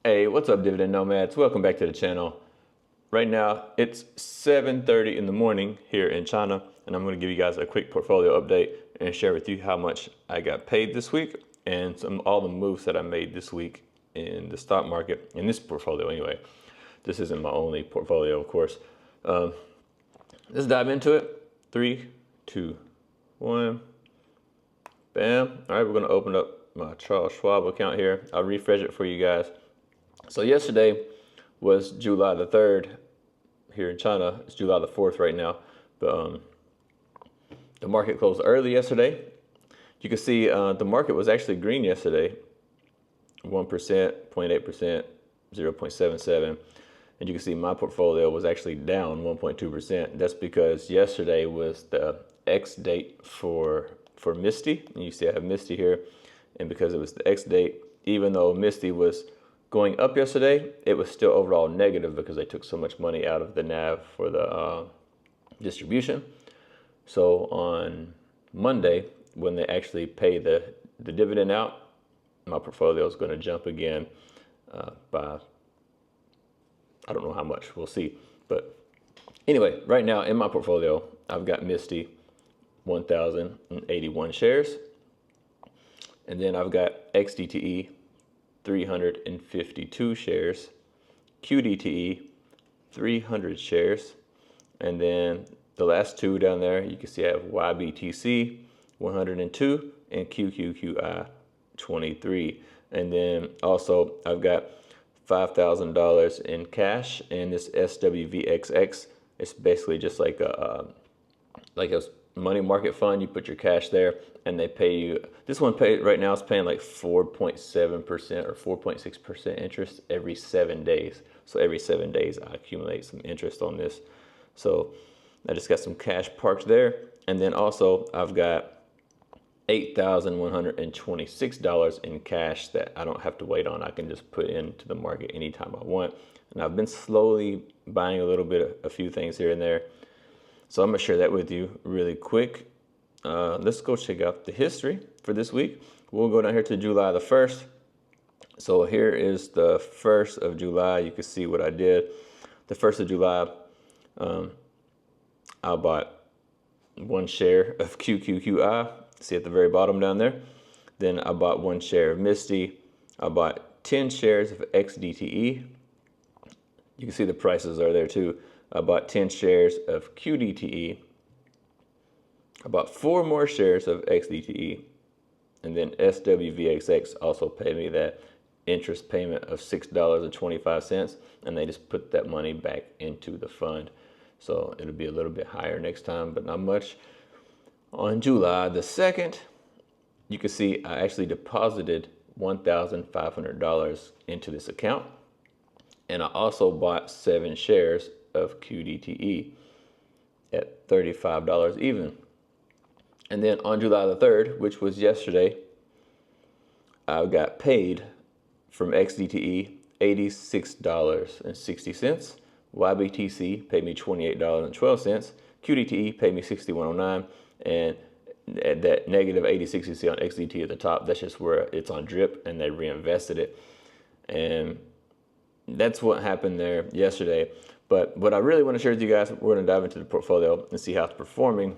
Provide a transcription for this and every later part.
Hey, what's up, Dividend Nomads? Welcome back to the channel. Right now, it's 7:30 in the morning here in China, and I'm going to give you guys a quick portfolio update and share with you how much I got paid this week and all the moves that I made this week in the stock market, in this portfolio anyway. This isn't my only portfolio, of course. Let's dive into it. 3, 2, 1. Bam. All right, we're going to open up my Charles Schwab account here. I'll refresh it for you guys. So yesterday was July the 3rd here in China. It's July the 4th right now. But the market closed early yesterday. You can see the market was actually green yesterday. 1%, 0.8%, 0.77. And you can see my portfolio was actually down 1.2%. That's because yesterday was the X date for Misty. And you see I have Misty here. And because it was the X date, even though Misty was going up yesterday, it was still overall negative because they took so much money out of the NAV for the distribution. So on Monday, when they actually pay the dividend out, my portfolio is going to jump again by, I don't know how much, we'll see. But anyway, right now in my portfolio, I've got Misty, 1,081 shares. And then I've got XDTE, 352 shares, QDTE, 300 shares, and then the last two down there, you can see I have YBTC, 102, and QQQI, 23. And then also I've got $5,000 in cash in this SWVXX. It's basically just like a money market fund. You put your cash there and they pay you. This one right now is paying like 4.7% or 4.6% interest every 7 days. So every 7 days I accumulate some interest on this. So I just got some cash parked there. And then also I've got $8,126 in cash that I don't have to wait on. I can just put into the market anytime I want. And I've been slowly buying a few things here and there. So I'm gonna share that with you really quick. Let's go check out the history for this week. We'll go down here to July the 1st. So here is the 1st of July. You can see what I did. The 1st of July, I bought 1 share of QQQI. See at the very bottom down there. Then I bought 1 share of Misty. I bought 10 shares of XDTE. You can see the prices are there too. I bought 10 shares of QDTE. I bought 4 more shares of XDTE. And then SWVXX also paid me that interest payment of $6.25. And they just put that money back into the fund. So it'll be a little bit higher next time, but not much. On July the 2nd, you can see I actually deposited $1,500 into this account. And I also bought 7 shares of QDTE at $35 even. And then on July the 3rd, which was yesterday, I got paid from XDTE $86.60. YBTC paid me $28.12. QDTE paid me $61.09. And that negative 86 you see on XDT at the top, that's just where it's on drip and they reinvested it. And that's what happened there yesterday. But what I really want to share with you guys, we're going to dive into the portfolio and see how it's performing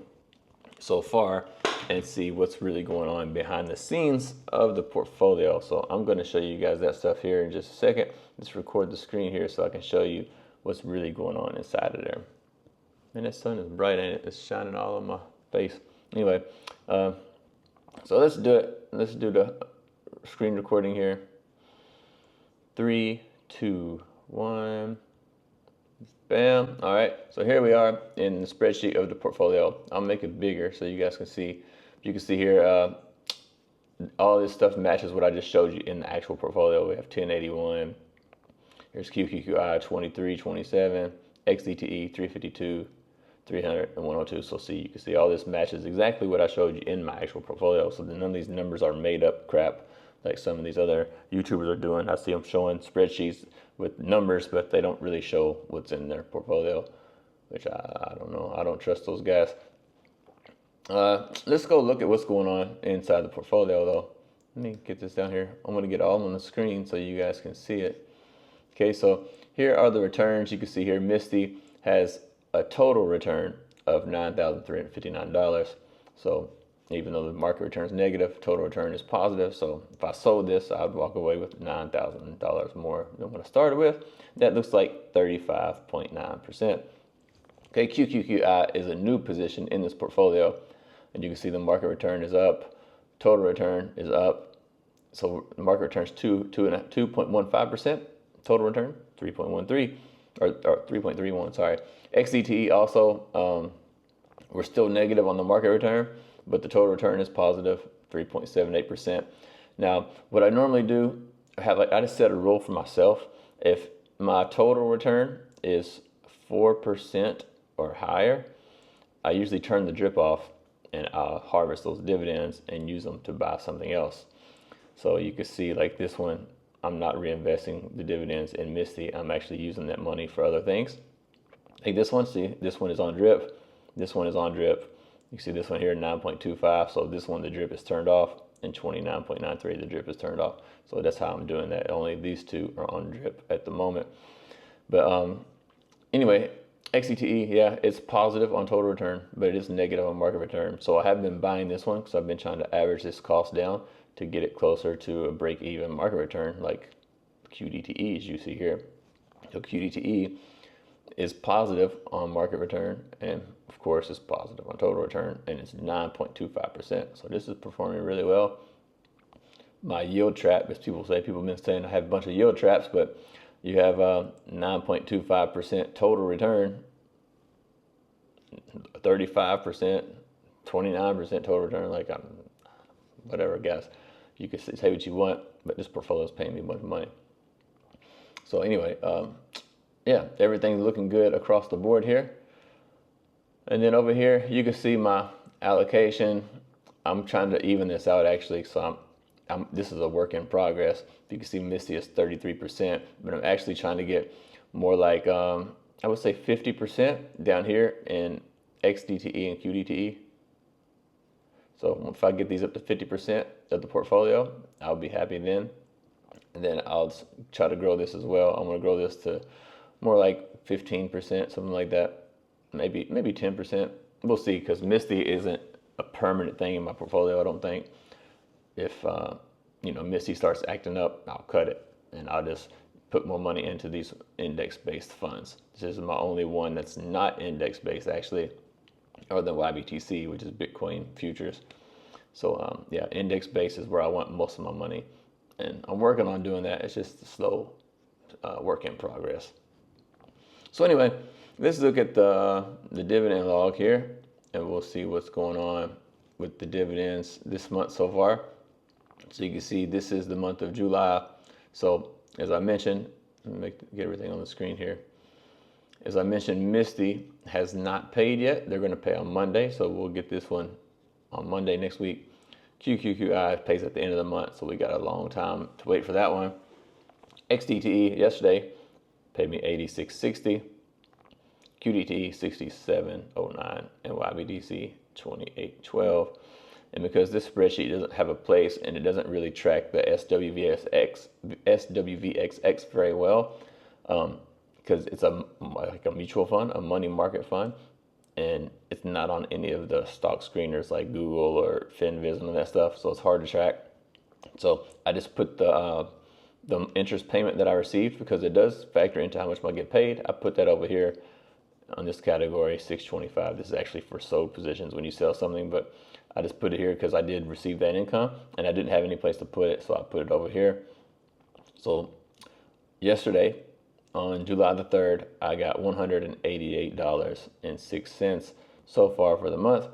so far and see what's really going on behind the scenes of the portfolio. So I'm going to show you guys that stuff here in just a second. Let's record the screen here so I can show you what's really going on inside of there. Man, that sun is bright, ain't it? It's shining all on my face. Anyway, so let's do it. Let's do the screen recording here. 3, 2, 1. Bam. All right. So here we are in the spreadsheet of the portfolio. I'll make it bigger so you guys can see. You can see here, all this stuff matches what I just showed you in the actual portfolio. We have 1081. Here's QQQI 23, 27, XDTE 352, 300, and 102. So see, you can see all this matches exactly what I showed you in my actual portfolio. So none of these numbers are made up crap like some of these other YouTubers are doing. I see them showing spreadsheets with numbers, but they don't really show what's in their portfolio, which I don't know. I don't trust those guys. Let's go look at what's going on inside the portfolio though. Let me get this down here. I'm gonna get all on the screen so you guys can see it. Okay, so here are the returns. You can see here Misty has a total return of $9,359. So even though the market return is negative, total return is positive. So if I sold this, I'd walk away with $9,000 more than what I started with. That looks like 35.9%. Okay, QQQI is a new position in this portfolio, and you can see the market return is up, total return is up. So the market return is 2.15%, total return 3.13 or 3.31. Sorry, XDTE also we're still negative on the market return, but the total return is positive 3.78%. Now, what I normally do, I just set a rule for myself. If my total return is 4% or higher, I usually turn the drip off and I'll harvest those dividends and use them to buy something else. So you can see like this one, I'm not reinvesting the dividends in Misty. I'm actually using that money for other things. Like this one, see, this one is on drip. This one is on drip. You can see this one here, 9.25. So this one, the drip is turned off, and 29.93, the drip is turned off. So that's how I'm doing that. Only these two are on drip at the moment. But anyway, XCTE, yeah, it's positive on total return, but it is negative on market return. So I have been buying this one because I've been trying to average this cost down to get it closer to a break-even market return like QDTE, as you see here. So QDTE is positive on market return, and of course it's positive on total return, and it's 9.25%. So this is performing really well. My yield trap, as people say, people have been saying I have a bunch of yield traps, but you have a 9.25% total return, 35%, 29% total return. Like whatever, guys. You can say what you want, but this portfolio is paying me a bunch of money. So anyway, yeah, everything's looking good across the board here. And then over here, you can see my allocation. I'm trying to even this out actually, so this is a work in progress. You can see Misty is 33%, but I'm actually trying to get more like, I would say 50% down here in XDTE and QDTE. So if I get these up to 50% of the portfolio, I'll be happy then. And then I'll try to grow this as well. I'm gonna grow this to more like 15%, something like that. Maybe 10%. We'll see, because Misty isn't a permanent thing in my portfolio, I don't think. If Misty starts acting up, I'll cut it and I'll just put more money into these index-based funds. This is my only one that's not index-based actually, other than YBTC, which is Bitcoin futures. So yeah, index-based is where I want most of my money, and I'm working on doing that. It's just a slow work in progress. So anyway, let's look at the dividend log here, and we'll see what's going on with the dividends this month so far. So you can see this is the month of July. So as I mentioned, let me get everything on the screen here. As I mentioned, Misty has not paid yet. They're going to pay on Monday, so we'll get this one on Monday next week. QQQI pays at the end of the month, so we got a long time to wait for that one. XDTE yesterday paid me $86.60, QDTE $67.09, and YBDC $28.12. And because this spreadsheet doesn't have a place and it doesn't really track the SWVXX very well, because it's like a mutual fund, a money market fund, and it's not on any of the stock screeners like Google or FinViz and all that stuff, so it's hard to track. So I just put the interest payment that I received, because it does factor into how much I get paid. I put that over here on this category, 625. This is actually for sold positions when you sell something, but I just put it here because I did receive that income and I didn't have any place to put it, so I put it over here. So yesterday, on July the 3rd, I got $188.06 so far for the month.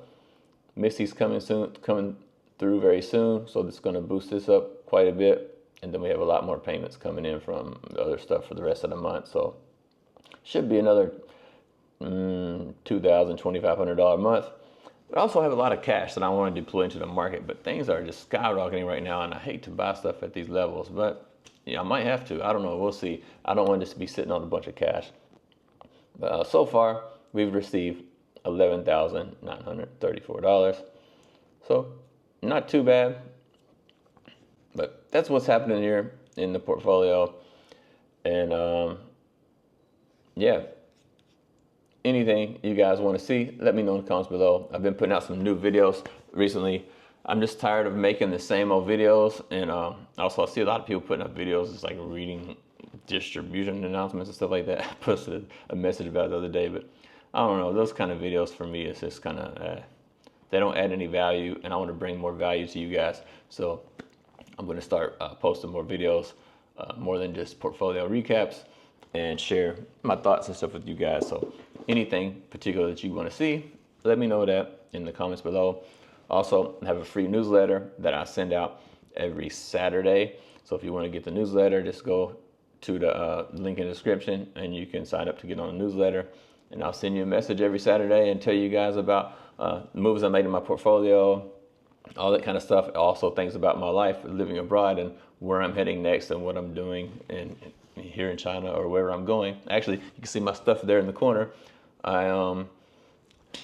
Misty's coming through very soon, so it's going to boost this up quite a bit, and then we have a lot more payments coming in from the other stuff for the rest of the month. So should be another $2,000-$2,500 month. But I also have a lot of cash that I want to deploy into the market, but things are just skyrocketing right now, and I hate to buy stuff at these levels, but yeah, I might have to. I don't know. We'll see. I don't want this to be sitting on a bunch of cash. But so far, we've received $11,934. So not too bad. But that's what's happening here in the portfolio. And yeah, anything you guys want to see, let me know in the comments below. I've been putting out some new videos recently. I'm just tired of making the same old videos. And also I see a lot of people putting up videos just like reading distribution announcements and stuff like that. I posted a message about it the other day, but I don't know, those kind of videos for me, it's just kind of, they don't add any value, and I want to bring more value to you guys. So I'm going to start posting more videos, more than just portfolio recaps, and share my thoughts and stuff with you guys. So anything particular that you want to see, let me know that in the comments below. Also, I have a free newsletter that I send out every Saturday. So if you want to get the newsletter, just go to the link in the description and you can sign up to get on the newsletter. And I'll send you a message every Saturday and tell you guys about moves I made in my portfolio, all that kind of stuff. Also things about my life living abroad and where I'm heading next and what I'm doing here in China or wherever I'm going. Actually, you can see my stuff there in the corner. I am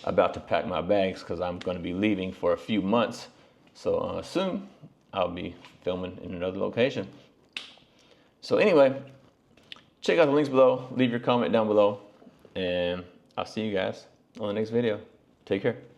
about to pack my bags because I'm going to be leaving for a few months. So soon I'll be filming in another location. So anyway, check out the links below. Leave your comment down below. And I'll see you guys on the next video. Take care.